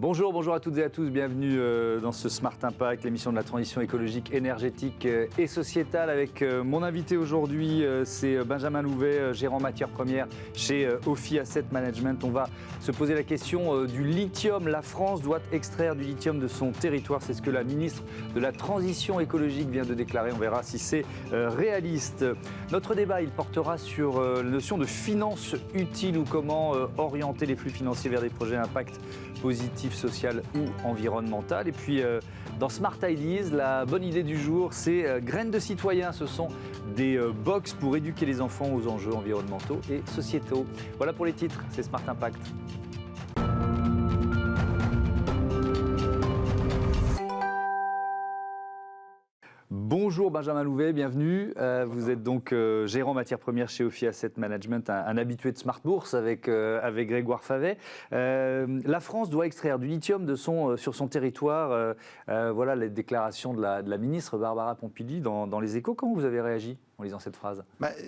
Bonjour, bonjour à toutes et à tous, bienvenue dans ce Smart Impact, l'émission de la transition écologique, énergétique et sociétale avec mon invité aujourd'hui, c'est Benjamin Louvet, gérant matières premières chez Ophi Asset Management. On va se poser la question du lithium. La France doit extraire du lithium de son territoire, c'est ce que la ministre de la Transition écologique vient de déclarer. On verra si c'est réaliste. Notre débat, il portera sur la notion de finance utile ou comment orienter les flux financiers vers des projets à impact positif, social ou environnemental. Et puis dans Smart Ideas, la bonne idée du jour, c'est Graines de citoyens. Ce sont des box pour éduquer les enfants aux enjeux environnementaux et sociétaux. Voilà pour les titres, c'est Smart Impact. Bonjour Benjamin Louvet, bienvenue. Vous êtes donc gérant matières premières chez Ophi Asset Management, un habitué de Smart Bourse avec Grégoire Favet. La France doit extraire du lithium sur son territoire. Voilà les déclarations de la ministre Barbara Pompili dans Les Échos. Comment vous avez réagi en lisant cette phrase ?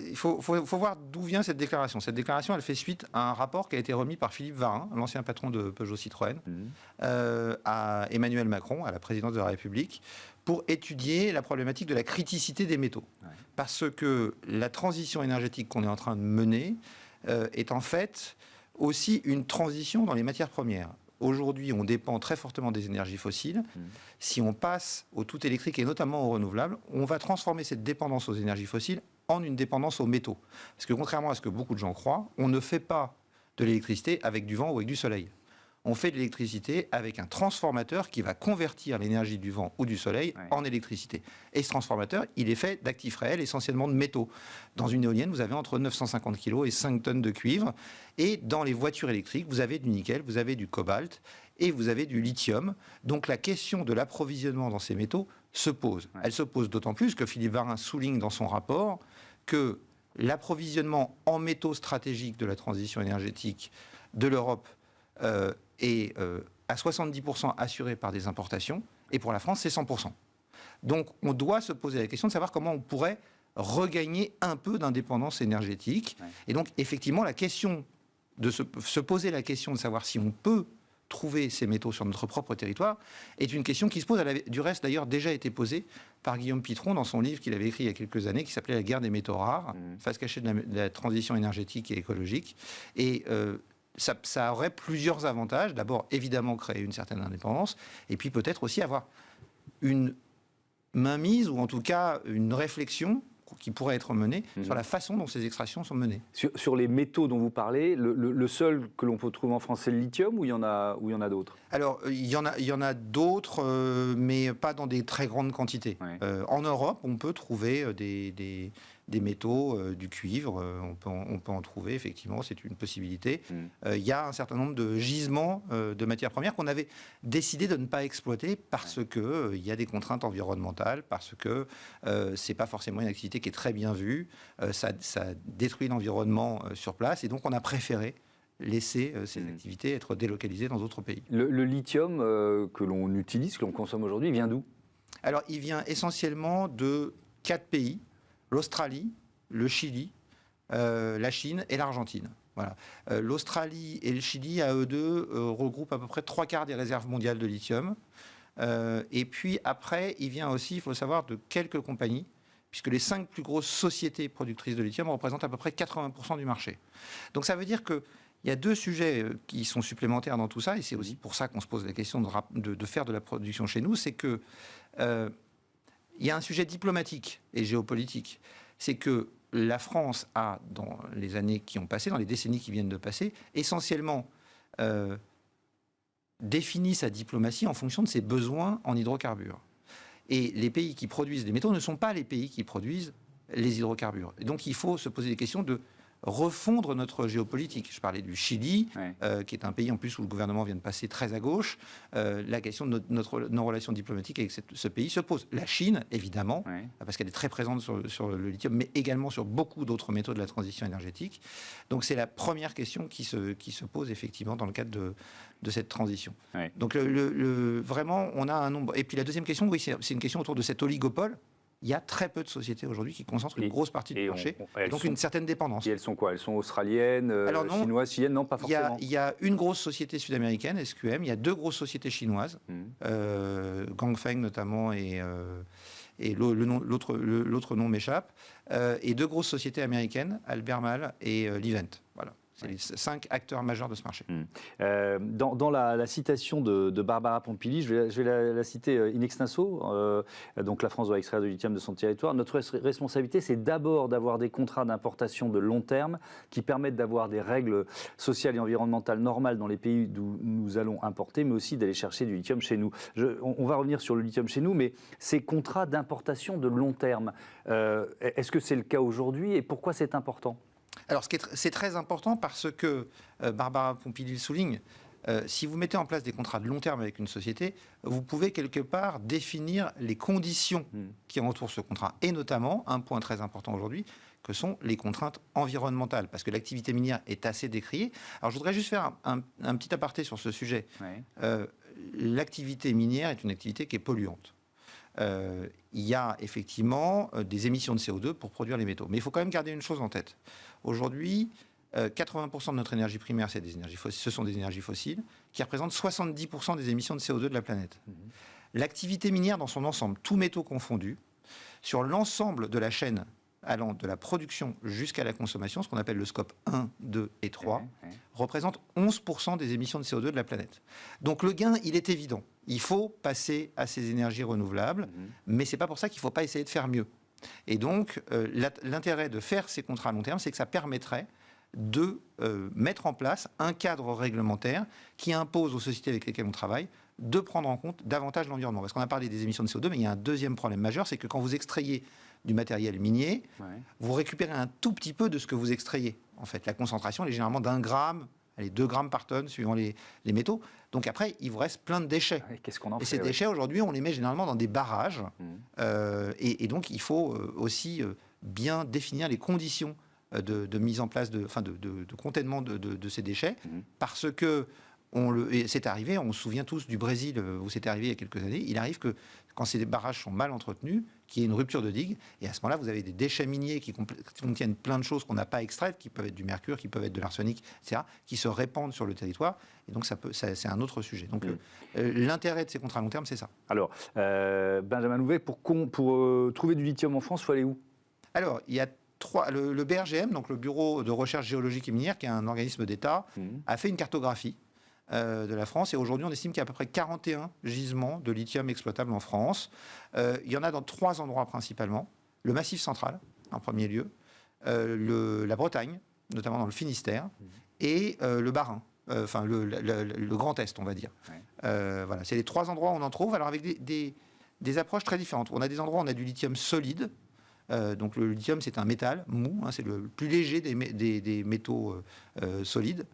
Il faut voir d'où vient cette déclaration. Cette déclaration, elle fait suite à un rapport qui a été remis par Philippe Varin, l'ancien patron de Peugeot Citroën, à Emmanuel Macron, à la présidence de la République, pour étudier la problématique de la criticité des métaux. Ouais. Parce que la transition énergétique qu'on est en train de mener est en fait aussi une transition dans les matières premières. Aujourd'hui, on dépend très fortement des énergies fossiles. Si on passe au tout électrique et notamment aux renouvelables, on va transformer cette dépendance aux énergies fossiles en une dépendance aux métaux. Parce que contrairement à ce que beaucoup de gens croient, on ne fait pas de l'électricité avec du vent ou avec du soleil. On fait de l'électricité avec un transformateur qui va convertir l'énergie du vent ou du soleil en électricité. Et ce transformateur, il est fait d'actifs réels, essentiellement de métaux. Dans une éolienne, vous avez entre 950 kg et 5 tonnes de cuivre. Et dans les voitures électriques, vous avez du nickel, vous avez du cobalt et vous avez du lithium. Donc la question de l'approvisionnement dans ces métaux se pose. Elle se pose d'autant plus que Philippe Varin souligne dans son rapport que l'approvisionnement en métaux stratégiques de la transition énergétique de l'Europe est à 70% assuré par des importations, et pour la France, c'est 100%. Donc, on doit se poser la question de savoir comment on pourrait regagner un peu d'indépendance énergétique. Ouais. Et donc, effectivement, la question de se poser la question de savoir si on peut trouver ces métaux sur notre propre territoire est une question qui se pose. Elle avait, du reste, d'ailleurs, déjà été posée par Guillaume Pitron dans son livre qu'il avait écrit il y a quelques années, qui s'appelait « La guerre des métaux rares », face cachée de la transition énergétique et écologique. Et ça aurait plusieurs avantages. D'abord, évidemment, créer une certaine indépendance, et puis peut-être aussi avoir une mainmise, ou en tout cas une réflexion qui pourrait être menée sur la façon dont ces extractions sont menées. Sur les métaux dont vous parlez, le seul que l'on peut trouver en France, c'est le lithium, ou il y en a d'autres ? Alors, il y en a d'autres, mais pas dans des très grandes quantités. Ouais. En Europe, on peut trouver des métaux, du cuivre, on peut en trouver, effectivement, c'est une possibilité. Il y a un certain nombre de gisements de matières premières qu'on avait décidé de ne pas exploiter parce que il y a des contraintes environnementales, parce que c'est pas forcément une activité qui est très bien vue, ça détruit l'environnement sur place, et donc on a préféré laisser ces activités être délocalisées dans d'autres pays. Le lithium que l'on utilise, que l'on consomme aujourd'hui, vient d'où ? Alors, il vient essentiellement de 4 pays. L'Australie, le Chili, la Chine et l'Argentine. Voilà. L'Australie et le Chili, à eux deux, regroupent à peu près 3/4 des réserves mondiales de lithium. Et puis après, il vient aussi, il faut le savoir, de quelques compagnies, puisque les 5 plus grosses sociétés productrices de lithium représentent à peu près 80% du marché. Donc ça veut dire qu'il y a 2 sujets qui sont supplémentaires dans tout ça, et c'est aussi pour ça qu'on se pose la question de faire de la production chez nous, c'est que il y a un sujet diplomatique et géopolitique. C'est que la France a, dans les années qui ont passé, dans les décennies qui viennent de passer, essentiellement défini sa diplomatie en fonction de ses besoins en hydrocarbures. Et les pays qui produisent des métaux ne sont pas les pays qui produisent les hydrocarbures. Et donc il faut se poser des questions de refondre notre géopolitique. Je parlais du Chili, qui est un pays en plus où le gouvernement vient de passer très à gauche. La question de nos relations diplomatiques avec ce pays se pose. La Chine, évidemment, parce qu'elle est très présente sur le lithium, mais également sur beaucoup d'autres métaux de la transition énergétique. Donc c'est la première question qui se pose effectivement dans le cadre de cette transition. Donc vraiment, on a un nombre... Et puis la deuxième question, oui, c'est une question autour de cet oligopole il y a très peu de sociétés aujourd'hui qui concentrent une grosse partie du marché, et donc une certaine dépendance. Et elles sont quoi? Elles sont australiennes, chinoises, chiliennes? Non, pas forcément. Il y a une grosse société sud-américaine, SQM, il y a 2 grosses sociétés chinoises, Gangfeng notamment, et l'autre nom m'échappe, et 2 grosses sociétés américaines, Albemarle et Livent. Voilà. C'est les 5 acteurs majeurs de ce marché. Dans la citation de Barbara Pompili, je vais la citer in extenso, donc la France doit extraire du lithium de son territoire. Notre responsabilité, c'est d'abord d'avoir des contrats d'importation de long terme qui permettent d'avoir des règles sociales et environnementales normales dans les pays d'où nous allons importer, mais aussi d'aller chercher du lithium chez nous. On va revenir sur le lithium chez nous, mais ces contrats d'importation de long terme, est-ce que c'est le cas aujourd'hui et pourquoi c'est important ? Alors, c'est très important parce que, Barbara Pompili le souligne, si vous mettez en place des contrats de long terme avec une société, vous pouvez quelque part définir les conditions qui entourent ce contrat. Et notamment, un point très important aujourd'hui, que sont les contraintes environnementales. Parce que l'activité minière est assez décriée. Alors, je voudrais juste faire un petit aparté sur ce sujet. Ouais. L'activité minière est une activité qui est polluante. Il y a effectivement des émissions de CO2 pour produire les métaux. Mais il faut quand même garder une chose en tête. Aujourd'hui, 80% de notre énergie primaire, ce sont des énergies fossiles, qui représentent 70% des émissions de CO2 de la planète. L'activité minière dans son ensemble, tous métaux confondus, sur l'ensemble de la chaîne allant de la production jusqu'à la consommation, ce qu'on appelle le scope 1, 2 et 3, représente 11% des émissions de CO2 de la planète. Donc le gain, il est évident. Il faut passer à ces énergies renouvelables, mais ce n'est pas pour ça qu'il ne faut pas essayer de faire mieux. Et donc, l'intérêt de faire ces contrats à long terme, c'est que ça permettrait de mettre en place un cadre réglementaire qui impose aux sociétés avec lesquelles on travaille de prendre en compte davantage l'environnement. Parce qu'on a parlé des émissions de CO2, mais il y a un deuxième problème majeur, c'est que quand vous extrayez du matériel minier, vous récupérez un tout petit peu de ce que vous extrayez. En fait, la concentration, elle est généralement d'1 gramme, 2 grammes par tonne, suivant les métaux. Donc après, il vous reste plein de déchets. Qu'est-ce qu'on en fait, ces déchets, aujourd'hui, on les met généralement dans des barrages. Et donc, il faut aussi bien définir les conditions de mise en place, de containment de ces déchets. Parce que c'est arrivé, on se souvient tous du Brésil, où c'était arrivé il y a quelques années. Il arrive que quand ces barrages sont mal entretenus, qu'il y ait une rupture de digue, et à ce moment-là, vous avez des déchets miniers qui contiennent plein de choses qu'on n'a pas extraites, qui peuvent être du mercure, qui peuvent être de l'arsenic, etc., qui se répandent sur le territoire, et donc c'est un autre sujet. Donc l'intérêt de ces contrats à long terme, c'est ça. Alors, Benjamin Louvet, pour trouver du lithium en France, il faut aller où? Alors, il y a le BRGM, donc le Bureau de recherche géologique et minière, qui est un organisme d'État, a fait une cartographie de la France. Et aujourd'hui, on estime qu'il y a à peu près 41 gisements de lithium exploitables en France. Il y en a dans 3 endroits principalement. Le Massif central, en premier lieu. La Bretagne, notamment dans le Finistère. Et le Bas-Rhin. Enfin, le Grand Est, on va dire. Voilà, c'est les 3 endroits où on en trouve. Alors, avec des approches très différentes. On a des endroits où on a du lithium solide. Donc, le lithium, c'est un métal mou. Hein, c'est le plus léger des métaux solides.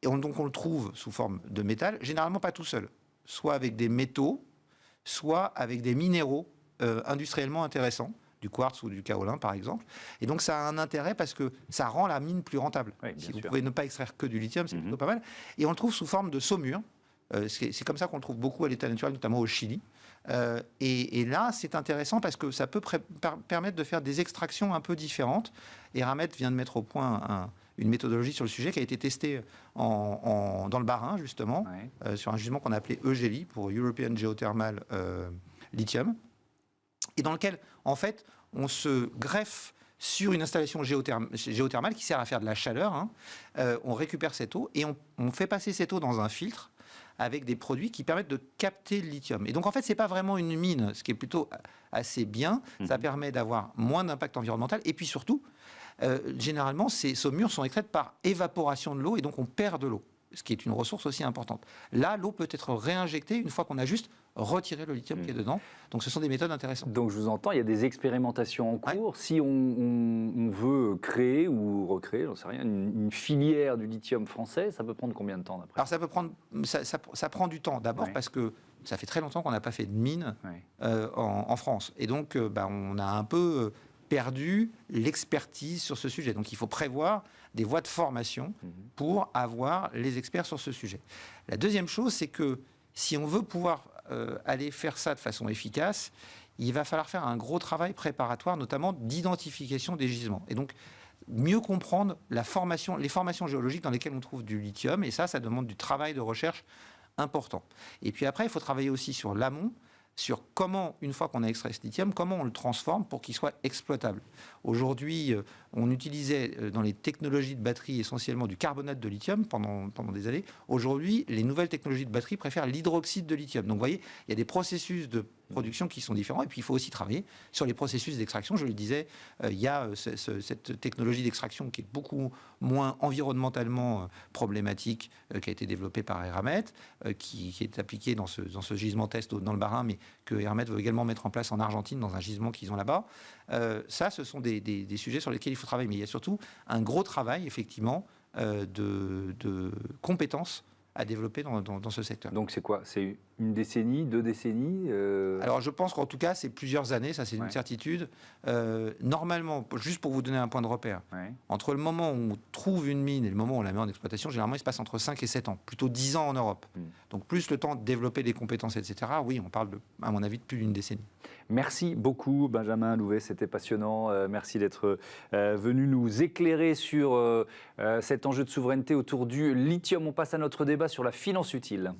Et donc on le trouve sous forme de métal, généralement pas tout seul, soit avec des métaux, soit avec des minéraux industriellement intéressants, du quartz ou du kaolin par exemple. Et donc ça a un intérêt parce que ça rend la mine plus rentable. Oui, si vous pouvez ne pas extraire que du lithium, c'est plutôt pas mal. Et on le trouve sous forme de saumure. C'est comme ça qu'on le trouve beaucoup à l'état naturel, notamment au Chili. Et là, c'est intéressant parce que ça peut permettre de faire des extractions un peu différentes. Et Eramet vient de mettre au point une méthodologie sur le sujet qui a été testée dans le Bas-Rhin, justement, sur un gisement qu'on a appelé EGLI, pour European Geothermal Lithium, et dans lequel, en fait, on se greffe sur une installation géothermale qui sert à faire de la chaleur. On récupère cette eau et on fait passer cette eau dans un filtre avec des produits qui permettent de capter le lithium. Et donc, en fait, ce n'est pas vraiment une mine, ce qui est plutôt assez bien. Ça permet d'avoir moins d'impact environnemental. Et puis surtout, généralement, ces saumures sont extraites par évaporation de l'eau et donc on perd de l'eau, ce qui est une ressource aussi importante. Là, l'eau peut être réinjectée une fois qu'on a juste retiré le lithium qui est dedans. Donc, ce sont des méthodes intéressantes. Donc, je vous entends, il y a des expérimentations en cours. Si on veut créer ou recréer, j'en sais rien, une filière du lithium français, ça peut prendre combien de temps d'après? Alors, ça prend du temps. D'abord parce que ça fait très longtemps qu'on n'a pas fait de mine en France. Et donc, on a un peu perdu l'expertise sur ce sujet. Donc il faut prévoir des voies de formation pour avoir les experts sur ce sujet. La deuxième chose, c'est que si on veut pouvoir aller faire ça de façon efficace, il va falloir faire un gros travail préparatoire, notamment d'identification des gisements. Et donc, mieux comprendre les formations géologiques dans lesquelles on trouve du lithium. Et ça demande du travail de recherche important. Et puis après, il faut travailler aussi sur l'amont, sur comment, une fois qu'on a extrait ce lithium, comment on le transforme pour qu'il soit exploitable. Aujourd'hui, on utilisait dans les technologies de batterie essentiellement du carbonate de lithium pendant des années. Aujourd'hui, les nouvelles technologies de batterie préfèrent l'hydroxyde de lithium. Donc vous voyez, il y a des processus de production qui sont différents. Et puis il faut aussi travailler sur les processus d'extraction. Je le disais, il y a cette technologie d'extraction qui est beaucoup moins environnementalement problématique, qui a été développée par Eramet, qui est appliquée dans ce gisement test dans le Bas-Rhin, mais que Eramet veut également mettre en place en Argentine, dans un gisement qu'ils ont là-bas. Ça, ce sont des sujets sur lesquels il faut travailler. Mais il y a surtout un gros travail, effectivement, de compétences à développer dans ce secteur. Donc c'est quoi? C'est une décennie, 2 décennies Alors je pense qu'en tout cas, c'est plusieurs années, ça c'est une certitude. Normalement, juste pour vous donner un point de repère, entre le moment où on trouve une mine et le moment où on la met en exploitation, généralement il se passe entre 5 et 7 ans, plutôt 10 ans en Europe. Donc plus le temps de développer des compétences, etc. Oui, on parle, à mon avis, de plus d'une décennie. Merci beaucoup Benjamin Louvet, c'était passionnant. Merci d'être venu nous éclairer sur cet enjeu de souveraineté autour du lithium. On passe à notre débat sur la finance utile.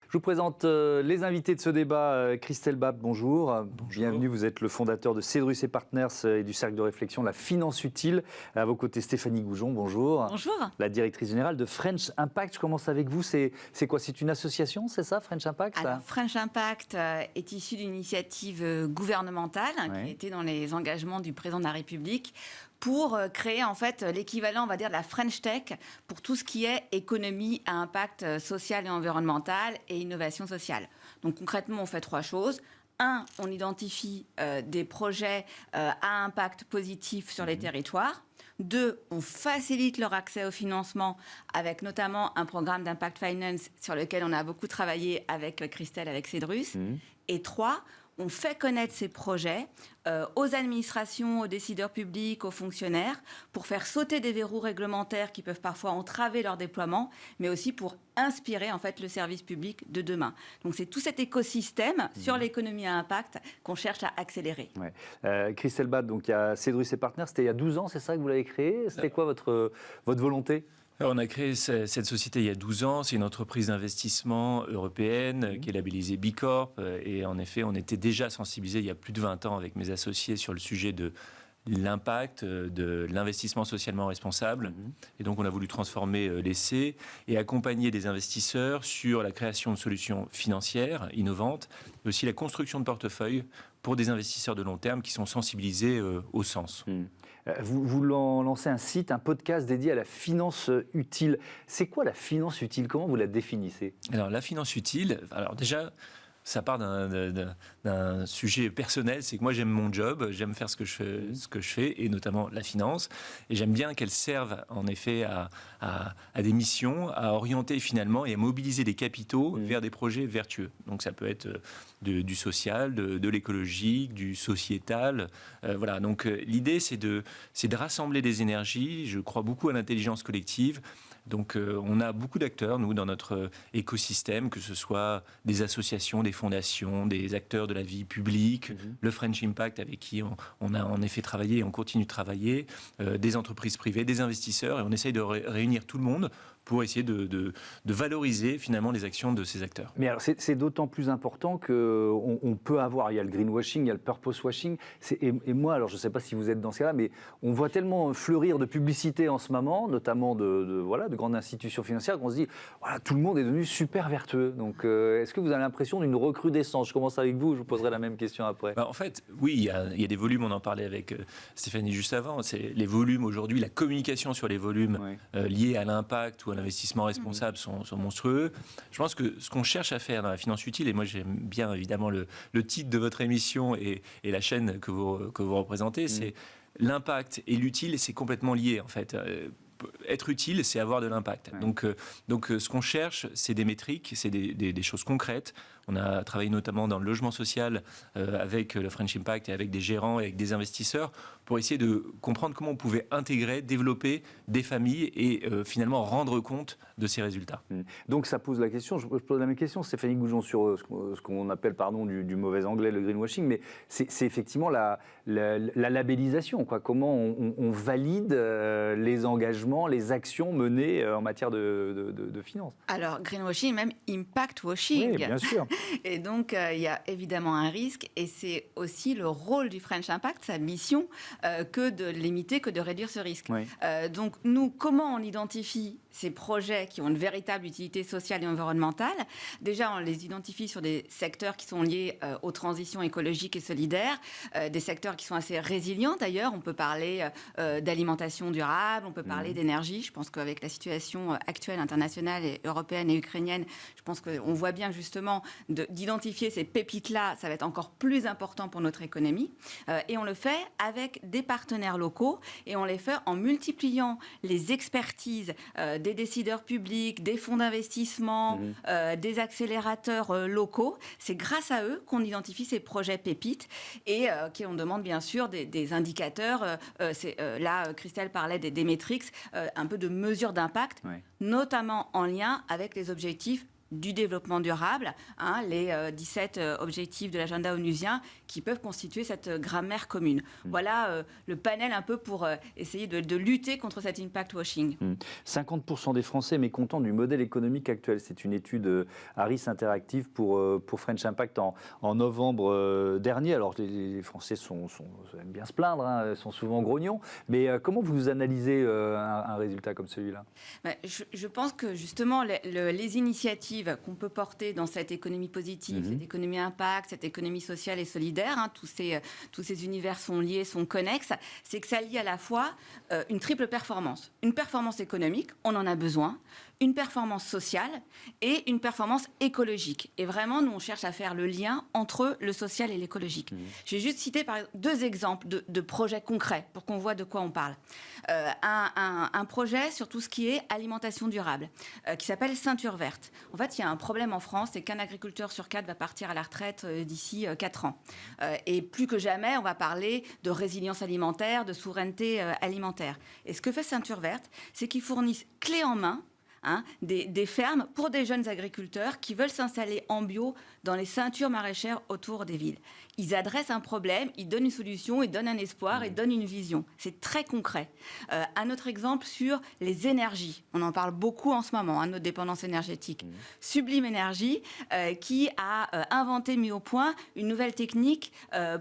Je vous présente les invités de ce débat. Christelle Babb, bonjour. Bienvenue, vous êtes le fondateur de Cedrus et Partners et du cercle de réflexion La Finance Utile. À vos côtés, Stéphanie Goujon, bonjour. Bonjour. La directrice générale de French Impact. Je commence avec vous. C'est quoi? C'est une association, c'est ça, French Impact? Alors, French Impact est issu d'une initiative gouvernementale qui était dans les engagements du président de la République pour créer en fait l'équivalent, on va dire, de la French Tech pour tout ce qui est économie à impact social et environnemental et innovation sociale. Donc concrètement, on fait 3 choses. 1, on identifie des projets à impact positif sur les territoires. 2, on facilite leur accès au financement avec notamment un programme d'impact finance sur lequel on a beaucoup travaillé avec Christelle, avec Cedrus. Et 3, on fait connaître ces projets aux administrations, aux décideurs publics, aux fonctionnaires, pour faire sauter des verrous réglementaires qui peuvent parfois entraver leur déploiement, mais aussi pour inspirer en fait le service public de demain. Donc c'est tout cet écosystème sur l'économie à impact qu'on cherche à accélérer. Christelle Babb, donc il y a Cedrus et Partners, c'était il y a 12 ans, c'est ça que vous l'avez créé? C'était quoi votre volonté? Alors, on a créé cette société il y a 12 ans. C'est une entreprise d'investissement européenne qui est labellisée B Corp. Et en effet, on était déjà sensibilisés il y a plus de 20 ans avec mes associés sur le sujet de l'impact de l'investissement socialement responsable. Et donc, on a voulu transformer l'essai et accompagner des investisseurs sur la création de solutions financières innovantes, mais aussi la construction de portefeuilles pour des investisseurs de long terme qui sont sensibilisés au sens. Vous lancez un site, un podcast dédié à la finance utile. C'est quoi la finance utile? Comment vous la définissez? Alors, la finance utile, alors déjà, ça part d'un sujet personnel, c'est que moi j'aime mon job, j'aime faire ce que je fais, et notamment la finance, et j'aime bien qu'elle serve en effet à des missions, à orienter finalement et à mobiliser des capitaux vers des projets vertueux. Donc ça peut être du social, de l'écologique, du sociétal, voilà. Donc l'idée c'est de rassembler des énergies. Je crois beaucoup à l'intelligence collective. Donc on a beaucoup d'acteurs, nous, dans notre écosystème, que ce soit des associations, des fondations, des acteurs de la vie publique, le French Impact avec qui on a en effet travaillé et on continue de travailler, des entreprises privées, des investisseurs, et on essaye de réunir tout le monde pour essayer de valoriser finalement les actions de ces acteurs. Mais alors c'est d'autant plus important qu'on peut avoir, il y a le greenwashing, il y a le purpose washing, et moi, alors je ne sais pas si vous êtes dans ce cas-là, mais on voit tellement fleurir de publicité en ce moment, notamment de grandes institutions financières, qu'on se dit, voilà, tout le monde est devenu super vertueux. Donc est-ce que vous avez l'impression d'une recrudescence? Je commence avec vous, je vous poserai la même question après. En fait, oui, il y a des volumes, on en parlait avec Stéphanie juste avant, c'est les volumes aujourd'hui, la communication sur les volumes liés à l'impact ou à l'investissement responsable sont monstrueux. Je pense que ce qu'on cherche à faire dans la finance utile, et moi j'aime bien évidemment le titre de votre émission et la chaîne que vous représentez, c'est l'impact et l'utile, et c'est complètement lié en fait. être utile, c'est avoir de l'impact. Ouais. Donc, ce qu'on cherche, c'est des métriques, c'est des choses concrètes. On a travaillé notamment dans le logement social avec le French Impact et avec des gérants et avec des investisseurs pour essayer de comprendre comment on pouvait intégrer, développer des familles et finalement rendre compte de ces résultats. Donc ça pose la question, je pose la même question, Stéphanie Goujon, sur ce qu'on appelle du mauvais anglais, le greenwashing, mais c'est effectivement la labellisation, quoi. Comment on valide les engagements, les actions menées en matière de finances. Alors, greenwashing, même impact washing. Oui, bien sûr. Et donc, il y a évidemment un risque, et c'est aussi le rôle du French Impact, sa mission, que de limiter, que de réduire ce risque. Oui. Donc, nous, comment on identifie ces projets qui ont une véritable utilité sociale et environnementale? Déjà, on les identifie sur des secteurs qui sont liés aux transitions écologiques et solidaires, des secteurs qui sont assez résilients d'ailleurs. On peut parler d'alimentation durable, on peut parler d'énergie. Je pense qu'avec la situation actuelle internationale et européenne et ukrainienne, je pense qu'on voit bien justement d'identifier ces pépites-là, ça va être encore plus important pour notre économie. Et on le fait avec des partenaires locaux et on les fait en multipliant les expertises des décideurs publics, des fonds d'investissement, des accélérateurs locaux. C'est grâce à eux qu'on identifie ces projets pépites et qu'on demande bien sûr des indicateurs. Là, Christelle parlait des métriques, un peu de mesures d'impact, notamment en lien avec les objectifs du développement durable, les 17 objectifs de l'agenda onusien qui peuvent constituer cette grammaire commune. Voilà le panel un peu pour essayer de lutter contre cet impact washing. 50% des Français mécontents du modèle économique actuel. C'est une étude Harris Interactive pour French Impact en novembre dernier. Alors les Français aiment bien se plaindre, sont souvent grognons, mais comment vous analysez un résultat comme celui-là? Je pense que justement les initiatives qu'on peut porter dans cette économie positive, cette économie impact, cette économie sociale et solidaire, tous ces univers sont liés, sont connexes, c'est que ça lie à la fois une triple performance. Une performance économique, on en a besoin, une performance sociale et une performance écologique. Et vraiment, nous, on cherche à faire le lien entre le social et l'écologique. Je vais juste citer par exemple 2 exemples de projets concrets pour qu'on voit de quoi on parle. Un projet sur tout ce qui est alimentation durable, qui s'appelle Ceinture Verte. En fait, il y a un problème en France, c'est qu'un agriculteur sur 4 va partir à la retraite d'ici 4 ans. Et plus que jamais, on va parler de résilience alimentaire, de souveraineté alimentaire. Et ce que fait Ceinture Verte, c'est qu'ils fournissent clé en main des fermes pour des jeunes agriculteurs qui veulent s'installer en bio dans les ceintures maraîchères autour des villes. Ils adressent un problème, ils donnent une solution, ils donnent un espoir, ils donnent une vision. C'est très concret. Un autre exemple sur les énergies. On en parle beaucoup en ce moment, notre dépendance énergétique. Sublime Énergie, qui a inventé, mis au point, une nouvelle technique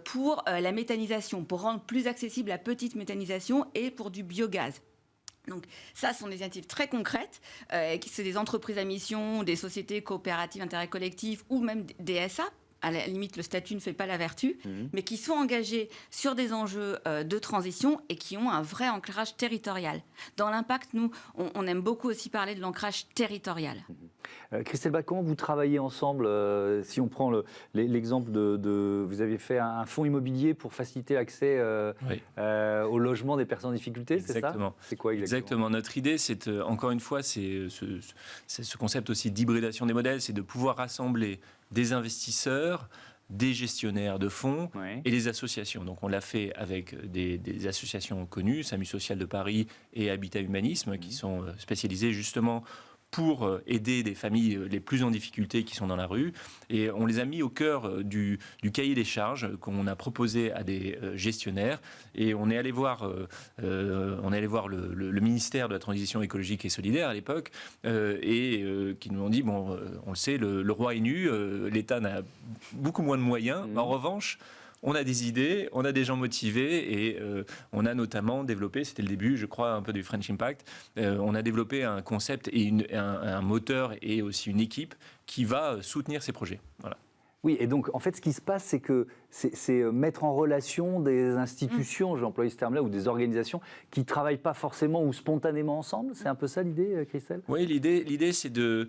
pour la méthanisation, pour rendre plus accessible la petite méthanisation et pour du biogaz. Donc ça, ce sont des initiatives très concrètes, qui sont des entreprises à mission, des sociétés coopératives, intérêts collectifs ou même des SA. À la limite, le statut ne fait pas la vertu, mais qui sont engagés sur des enjeux de transition et qui ont un vrai ancrage territorial. Dans l'impact, nous, on aime beaucoup aussi parler de l'ancrage territorial. Christelle Bach, comment vous travaillez ensemble? Si on prend l'exemple vous avez fait un fonds immobilier pour faciliter l'accès au logement des personnes en difficulté, c'est ça? Exactement. C'est quoi exactement? Notre idée, c'est encore une fois, c'est ce concept aussi d'hybridation des modèles, c'est de pouvoir rassembler des investisseurs, des gestionnaires de fonds et les associations. Donc on l'a fait avec des associations connues, SAMU Social de Paris et Habitat Humanisme, qui sont spécialisées justement pour aider des familles les plus en difficulté qui sont dans la rue. Et on les a mis au cœur du cahier des charges qu'on a proposé à des gestionnaires. Et on est allé voir, le ministère de la Transition écologique et solidaire à l'époque, qui nous ont dit, bon, on le sait, le roi est nu, l'État n'a beaucoup moins de moyens. En revanche, on a des idées, on a des gens motivés et on a notamment développé, c'était le début, je crois, un peu du French Impact, on a développé un concept et un moteur et aussi une équipe qui va soutenir ces projets. Voilà. Oui, et donc en fait, ce qui se passe, c'est que c'est mettre en relation des institutions, j'ai employé ce terme-là, ou des organisations qui ne travaillent pas forcément ou spontanément ensemble. C'est un peu ça l'idée, Christelle ? Oui, l'idée c'est de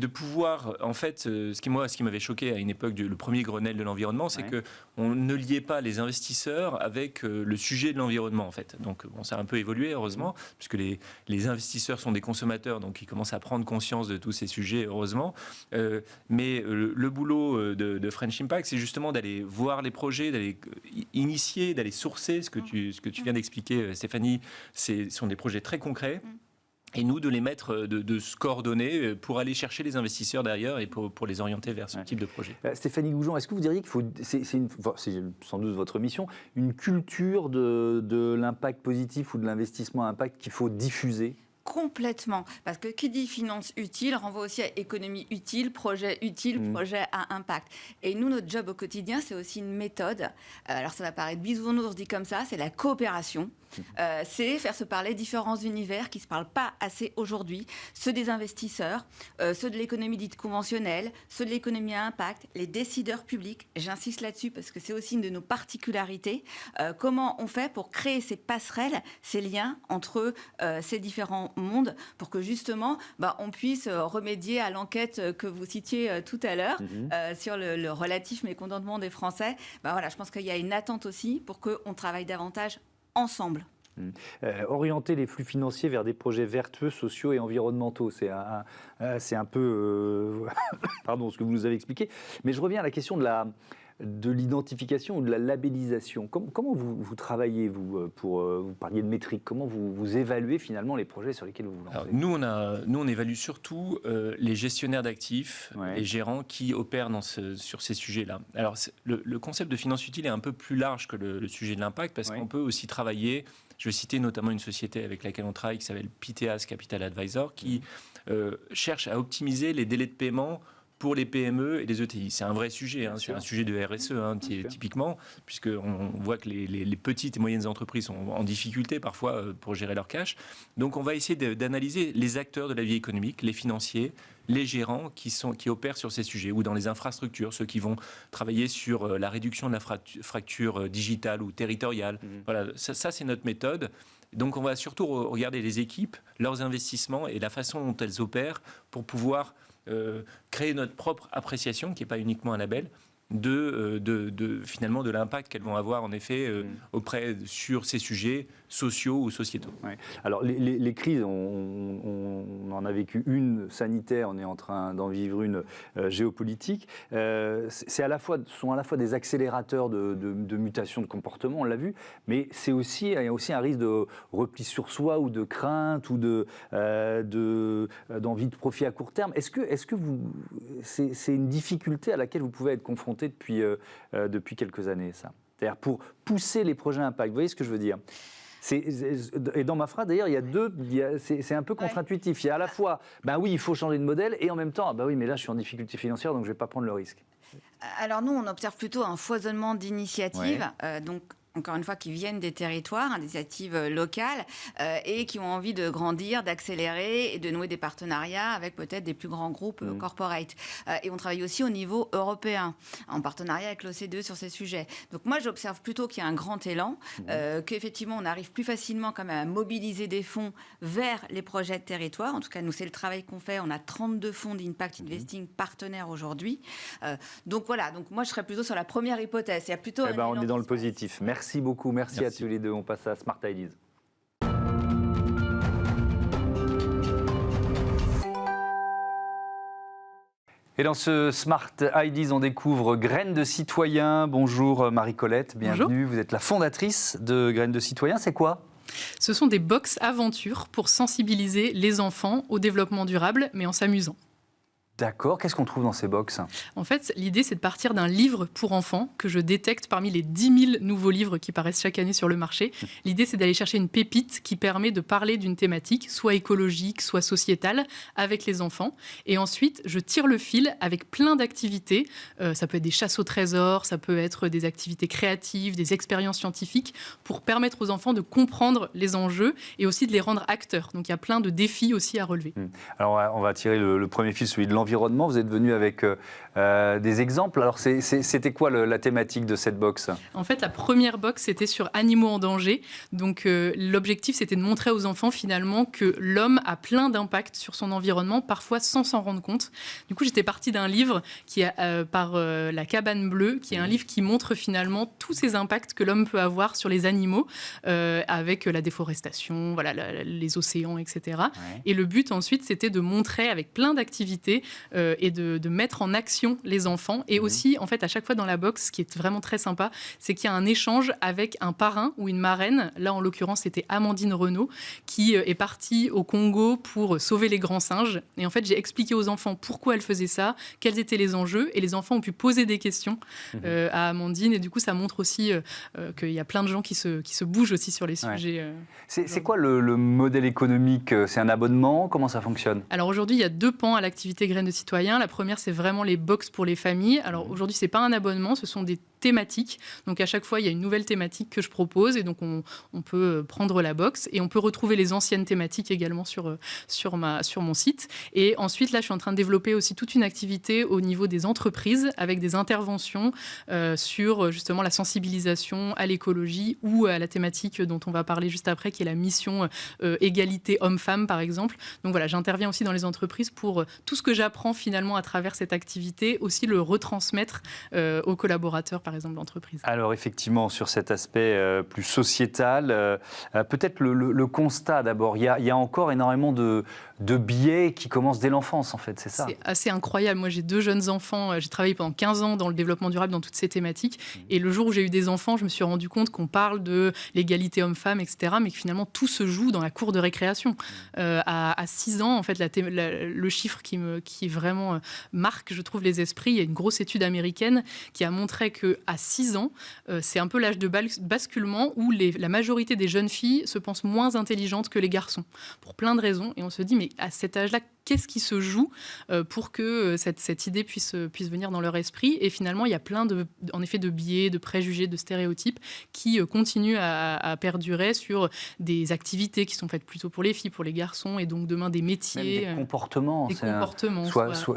pouvoir, en fait, ce qui m'avait choqué à une époque, le premier Grenelle de l'environnement, c'est qu'on ne liait pas les investisseurs avec le sujet de l'environnement, en fait. Donc, ça a un peu évolué, heureusement, puisque les investisseurs sont des consommateurs, donc ils commencent à prendre conscience de tous ces sujets, heureusement. Mais le boulot de French Impact, c'est justement d'aller voir les projets, d'aller initier, d'aller sourcer ce que tu viens d'expliquer, Stéphanie. Ce sont des projets très concrets. Et nous, de les mettre, de se coordonner pour aller chercher les investisseurs derrière et pour les orienter vers ce type de projet. Stéphanie Goujon, est-ce que vous diriez qu'il faut, c'est sans doute votre mission, une culture de l'impact positif ou de l'investissement à impact qu'il faut diffuser ? Complètement, parce que qui dit finance utile renvoie aussi à économie utile, projet à impact. Et nous, notre job au quotidien, c'est aussi une méthode. Alors ça va paraître bisounours dit comme ça, c'est la coopération. C'est faire se parler différents univers qui ne se parlent pas assez aujourd'hui, ceux des investisseurs, ceux de l'économie dite conventionnelle, ceux de l'économie à impact, les décideurs publics. J'insiste là-dessus parce que c'est aussi une de nos particularités. Comment on fait pour créer ces passerelles, ces liens entre ces différents mondes pour que justement on puisse remédier à l'enquête que vous citiez tout à l'heure sur le relatif mécontentement des Français. Voilà, je pense qu'il y a une attente aussi pour qu'on travaille davantage ensemble. Orienter les flux financiers vers des projets vertueux, sociaux et environnementaux, c'est un peu pardon, ce que vous nous avez expliqué. Mais je reviens à la question de l'identification ou de la labellisation. Comment vous travaillez, vous parliez de métriques, comment vous évaluez finalement les projets sur lesquels vous vous lancez ? Alors, nous, on évalue surtout les gestionnaires d'actifs, les gérants qui opèrent sur ces sujets-là. Alors, le concept de finance utile est un peu plus large que le sujet de l'impact, parce qu'on peut aussi travailler. Je vais citer notamment une société avec laquelle on travaille qui s'appelle Piteas Capital Advisor, qui cherche à optimiser les délais de paiement pour les PME et les ETI. C'est un vrai sujet, c'est un sujet de RSE typiquement, puisqu'on voit que les petites et moyennes entreprises sont en difficulté parfois pour gérer leur cash. Donc on va essayer d'analyser les acteurs de la vie économique, les financiers, les gérants qui opèrent sur ces sujets, ou dans les infrastructures, ceux qui vont travailler sur la réduction de la fracture digitale ou territoriale. Voilà, ça c'est notre méthode. Donc on va surtout regarder les équipes, leurs investissements et la façon dont elles opèrent pour pouvoir créer notre propre appréciation, qui n'est pas uniquement un label, finalement de l'impact qu'elles vont avoir en effet sur ces sujets sociaux ou sociétaux. Ouais. Alors les crises, on en a vécu une sanitaire, on est en train d'en vivre une géopolitique. Sont à la fois des accélérateurs de mutation de comportement, on l'a vu, mais il y a aussi un risque de repli sur soi ou de crainte ou d'envie de profit à court terme. Est-ce que c'est une difficulté à laquelle vous pouvez être confronté depuis quelques années, ça. C'est-à-dire pour pousser les projets impact. Vous voyez ce que je veux dire ? Et dans ma phrase, d'ailleurs, c'est un peu contre-intuitif. Il y a à la fois, oui, il faut changer de modèle, et en même temps, oui, mais là, je suis en difficulté financière, donc je ne vais pas prendre le risque. Alors nous, on observe plutôt un foisonnement d'initiatives, donc encore une fois, qui viennent des territoires, des initiatives locales, et qui ont envie de grandir, d'accélérer et de nouer des partenariats avec peut-être des plus grands groupes corporate. Et on travaille aussi au niveau européen, en partenariat avec l'OCDE sur ces sujets. Donc moi, j'observe plutôt qu'il y a un grand élan, qu'effectivement, on arrive plus facilement quand même à mobiliser des fonds vers les projets de territoire. En tout cas, nous, c'est le travail qu'on fait. On a 32 fonds d'Impact Investing partenaires aujourd'hui. Donc voilà, donc moi, je serais plutôt sur la première hypothèse. Il y a plutôt on est dans le positif. Merci beaucoup, merci à tous les deux. On passe à Smart Ideas. Et dans ce Smart Ideas, on découvre Graines de Citoyens. Bonjour Marie-Colette, bienvenue. Bonjour. Vous êtes la fondatrice de Graines de Citoyens. C'est quoi ? Ce sont des box aventures pour sensibiliser les enfants au développement durable, mais en s'amusant. D'accord. Qu'est-ce qu'on trouve dans ces box ? En fait, l'idée, c'est de partir d'un livre pour enfants que je détecte parmi les 10 000 nouveaux livres qui paraissent chaque année sur le marché. L'idée, c'est d'aller chercher une pépite qui permet de parler d'une thématique, soit écologique, soit sociétale, avec les enfants. Et ensuite, je tire le fil avec plein d'activités. Ça peut être des chasses au trésor, ça peut être des activités créatives, des expériences scientifiques, pour permettre aux enfants de comprendre les enjeux et aussi de les rendre acteurs. Donc, il y a plein de défis aussi à relever. Alors, on va tirer le premier fil, celui de l'environnement. Vous êtes venu avec des exemples. Alors, c'était quoi la thématique de cette box? En fait, la première box, c'était sur animaux en danger. Donc, l'objectif, c'était de montrer aux enfants, finalement, que l'homme a plein d'impacts sur son environnement, parfois sans s'en rendre compte. Du coup, j'étais partie d'un livre qui est par La Cabane Bleue, qui est un livre qui montre, finalement, tous ces impacts que l'homme peut avoir sur les animaux, avec la déforestation, voilà, les océans, etc. Ouais. Et le but, ensuite, c'était de montrer, avec plein d'activités, et de mettre en action les enfants. Et aussi, en fait, à chaque fois dans la box, ce qui est vraiment très sympa, c'est qu'il y a un échange avec un parrain ou une marraine. Là, en l'occurrence, c'était Amandine Renaud, qui est partie au Congo pour sauver les grands singes. Et en fait, j'ai expliqué aux enfants pourquoi elle faisait ça, quels étaient les enjeux, et les enfants ont pu poser des questions à Amandine. Et du coup, ça montre aussi qu'il y a plein de gens qui se bougent aussi sur les sujets. C'est quoi le modèle économique? C'est un abonnement? Comment ça fonctionne? Alors aujourd'hui, il y a 2 pans à l'activité Graines de Citoyens. La première, c'est vraiment les box pour les familles. Alors aujourd'hui, ce n'est pas un abonnement, ce sont des thématiques. Donc à chaque fois, il y a une nouvelle thématique que je propose et donc on peut prendre la box et on peut retrouver les anciennes thématiques également sur mon site. Et ensuite, là, je suis en train de développer aussi toute une activité au niveau des entreprises avec des interventions sur justement la sensibilisation à l'écologie ou à la thématique dont on va parler juste après, qui est la mission égalité homme-femme, par exemple. Donc voilà, j'interviens aussi dans les entreprises pour tout ce que j'apprends finalement à travers cette activité, aussi le retransmettre aux collaborateurs, par exemple, d'entreprise. Alors effectivement, sur cet aspect plus sociétal, peut-être le constat d'abord, il y a encore énormément de biais qui commencent dès l'enfance, en fait, c'est ça? C'est assez incroyable. Moi, j'ai 2 jeunes enfants, j'ai travaillé pendant 15 ans dans le développement durable, dans toutes ces thématiques, et le jour où j'ai eu des enfants, je me suis rendu compte qu'on parle de l'égalité homme-femme, etc., mais que finalement, tout se joue dans la cour de récréation. À 6 ans, en fait, le chiffre qui vraiment marque, je trouve, les esprits, il y a une grosse étude américaine qui a montré qu'à 6 ans, c'est un peu l'âge de basculement où la majorité des jeunes filles se pensent moins intelligentes que les garçons, pour plein de raisons. Et on se dit, mais à cet âge-là, qu'est-ce qui se joue pour que cette idée puisse venir dans leur esprit? Et finalement, il y a plein en effet, de biais, de préjugés, de stéréotypes qui continuent à perdurer sur des activités qui sont faites plutôt pour les filles, pour les garçons, et donc demain des métiers. Même des comportements. Comportements.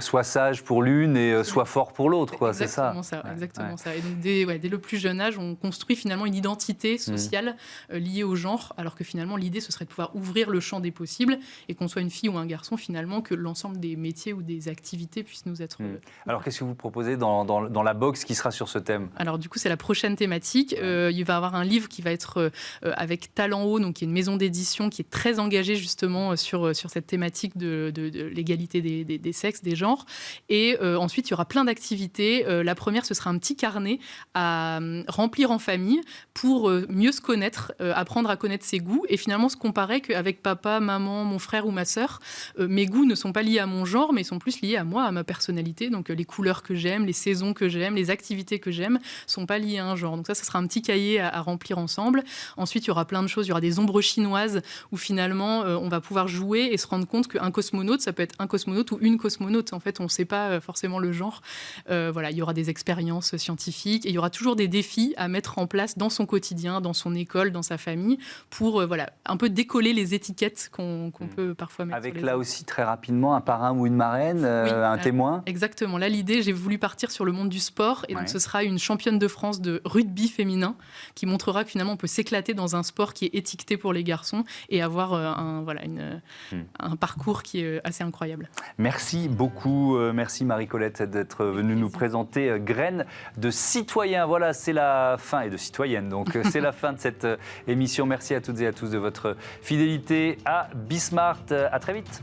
Soit sage pour l'une et soit fort pour l'autre, quoi, c'est ça. Exactement ça. Et donc dès le plus jeune âge, on construit finalement une identité sociale liée au genre, alors que finalement, l'idée, ce serait de pouvoir ouvrir le champ des possibles et qu'on soit une fille ou un garçon, finalement, que l'ensemble des métiers ou des activités puissent nous être... Alors, qu'est-ce que vous proposez dans la box qui sera sur ce thème? Alors, du coup, c'est la prochaine thématique. Il va y avoir un livre qui va être avec Talent Haut, donc qui est une maison d'édition qui est très engagée justement sur cette thématique de l'égalité des sexes, des genres. Et ensuite, il y aura plein d'activités. La première, ce sera un petit carnet à remplir en famille pour mieux se connaître, apprendre à connaître ses goûts et finalement se comparer qu'avec papa, maman, mon frère ou ma sœur, mes goûts ne sont pas liés à mon genre, mais ils sont plus liés à moi, à ma personnalité. Donc les couleurs que j'aime, les saisons que j'aime, les activités que j'aime sont pas liées à un genre. Donc ça sera un petit cahier à remplir ensemble. Ensuite, il y aura plein de choses. Il y aura des ombres chinoises où finalement, on va pouvoir jouer et se rendre compte qu'un cosmonaute, ça peut être un cosmonaute ou une cosmonaute. En fait, on ne sait pas forcément le genre. Voilà, il y aura des expériences scientifiques et il y aura toujours des défis à mettre en place dans son quotidien, dans son école, dans sa famille, pour un peu décoller les étiquettes qu'on peut parfois mettre avec sur les là autres. Aussi très rapidement un parrain ou une marraine, un témoin. Exactement. Là, l'idée, j'ai voulu partir sur le monde du sport et donc ce sera une championne de France de rugby féminin qui montrera que finalement on peut s'éclater dans un sport qui est étiqueté pour les garçons et avoir un parcours qui est assez incroyable. Merci beaucoup, merci Marie-Colette d'être venue nous présenter Graines de Citoyens. Voilà, c'est la fin, et de Citoyennes, donc c'est la fin de cette émission. Merci à toutes et à tous de votre fidélité à Bismart. À très vite.